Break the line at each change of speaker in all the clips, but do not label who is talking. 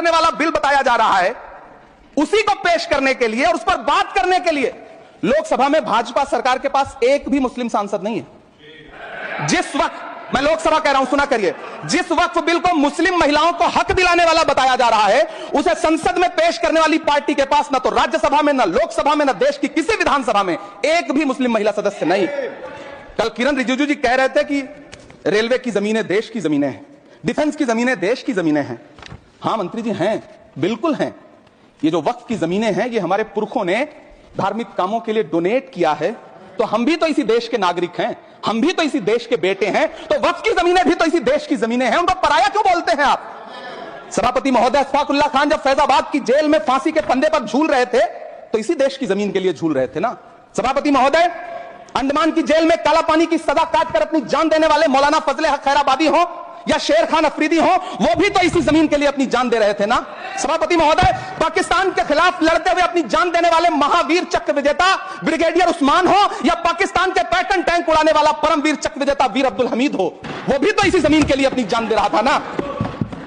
करने वाला बिल बताया जा रहा है, उसी को पेश करने के लिए और उस पर बात करने के लिए लोकसभा में भाजपा सरकार के पास एक भी मुस्लिम सांसद नहीं है। जिस वक्त, मैं लोकसभा कह रहा हूं, सुना करिए, जिस वक्त बिल को मुस्लिम महिलाओं को हक दिलाने वाला बताया जा रहा है, उसे संसद में पेश करने वाली पार्टी के पास ना तो राज्यसभा में, ना लोकसभा में, ना देश की किसी विधानसभा में एक भी मुस्लिम महिला सदस्य नहीं। कल किरण रिजिजू जी कह रहे थे कि रेलवे की जमीनें देश की जमीनें हैं, डिफेंस की जमीनें देश की जमीनें हैं। हां मंत्री जी, हैं, बिल्कुल हैं। ये जो वक्फ की जमीनें हैं, ये हमारे पुरखों ने धार्मिक कामों के लिए डोनेट किया है, तो हम भी तो इसी देश के नागरिक हैं, हम भी तो इसी देश के बेटे हैं, तो वक्फ की जमीनें भी तो इसी देश की जमीनें हैं, उनको पराया क्यों बोलते हैं आप? सभापति महोदय अशफाकुल्लाह खान जब फैजाबाद की जेल में फांसी के फंदे पर झूल रहे थे, तो इसी देश की जमीन के लिए झूल रहे थे ना। सभापति महोदय, अंडमान की जेल में काला पानी की सजा काटकर अपनी जान देने वाले मौलाना फजले हक खैराबादी हो या शेर खान अफरीदी हो, वो भी तो इसी जमीन के लिए अपनी जान दे रहे थे ना। सभापति महोदय, पाकिस्तान के खिलाफ लड़ते हुए अपनी जान देने वाले महावीर चक्र विजेता ब्रिगेडियर उस्मान हो या पाकिस्तान के पैटर्न टैंक उड़ाने वाला परमवीर चक्र विजेता वीर अब्दुल हमीद हो, वो भी तो इसी जमीन के लिए अपनी जान दे रहा था ना।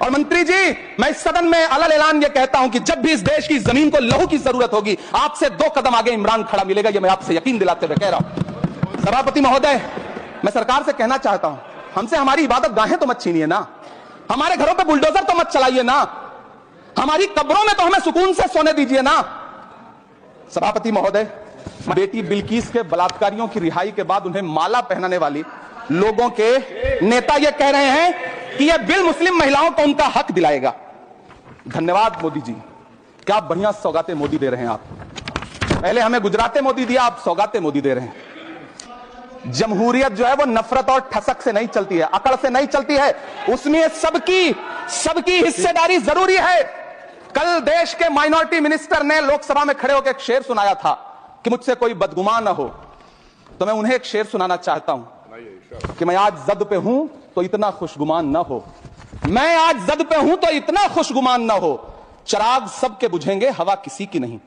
और मंत्री जी, मैं इस सदन में अलग ऐलान ये कहता हूं कि जब भी इस देश की जमीन को लहू की जरूरत होगी, आपसे 2 कदम आगे इमरान खड़ा मिलेगा, ये मैं आपसे यकीन दिलाते हुए कह रहा हूं। सभापति महोदय, मैं सरकार से कहना चाहता हूं, हमसे हमारी इबादत गाहें तो मत छीनिए ना, हमारे घरों पे बुलडोजर तो मत चलाइए ना, हमारी कब्रों में तो हमें सुकून से सोने दीजिए ना। सभापति महोदय, बेटी बिल्किस के बलात्कारियों की रिहाई के बाद उन्हें माला पहनाने वाली लोगों के नेता ये कह रहे हैं कि यह बिल मुस्लिम महिलाओं को उनका हक दिलाएगा। धन्यवाद मोदी जी, क्या बढ़िया सौगातें मोदी दे रहे हैं आप। पहले हमें गुजराते मोदी दिया, आप सौगातें मोदी दे रहे हैं। जमहूरियत जो है वो नफरत और ठसक से नहीं चलती है, अकड़ से नहीं चलती है, उसमें सबकी हिस्सेदारी जरूरी है। कल देश के माइनॉरिटी मिनिस्टर ने लोकसभा में खड़े होकर एक शेर सुनाया था कि मुझसे कोई बदगुमान न हो, तो मैं उन्हें एक शेर सुनाना चाहता हूं कि मैं आज जद पे हूं तो इतना खुशगुमान न हो, मैं आज जद पे हूं तो इतना खुशगुमान न हो, चिराग सबके बुझेंगे हवा किसी की नहीं।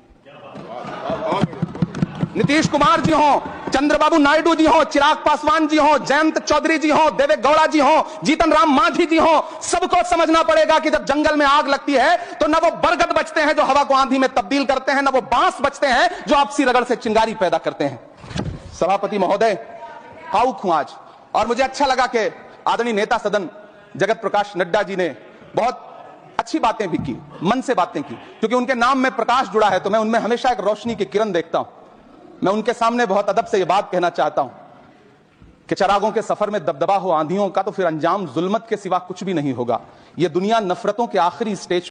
नीतीश कुमार जी हो, चंद्रबाबू नायडू जी हो, चिराग पासवान जी हो, जयंत चौधरी जी हो, देवे गौड़ा जी हो, जीतन राम मांझी जी हो, सबको समझना पड़ेगा कि जब जंगल में आग लगती है तो न वो बरगद बचते हैं जो हवा को आंधी में तब्दील करते हैं, न वो बांस बचते हैं जो आपसी रगड़ से चिंगारी पैदा करते हैं। सभापति महोदय, भावुक हूं आज, और मुझे अच्छा लगा कि आदरणीय नेता सदन जगत प्रकाश नड्डा जी ने बहुत अच्छी बातें भी की, मन से बातें की, क्योंकि उनके नाम में प्रकाश जुड़ा है तो मैं उनमें हमेशा एक रोशनी की किरण देखता हूं। मैं उनके सामने बहुत अदब से यह बात कहना चाहता हूं कि चिरागों के सफर में दबदबा हो आंधियों का तो फिर अंजाम जुल्मत के सिवा कुछ भी नहीं होगा। यह दुनिया नफरतों के आखिरी स्टेज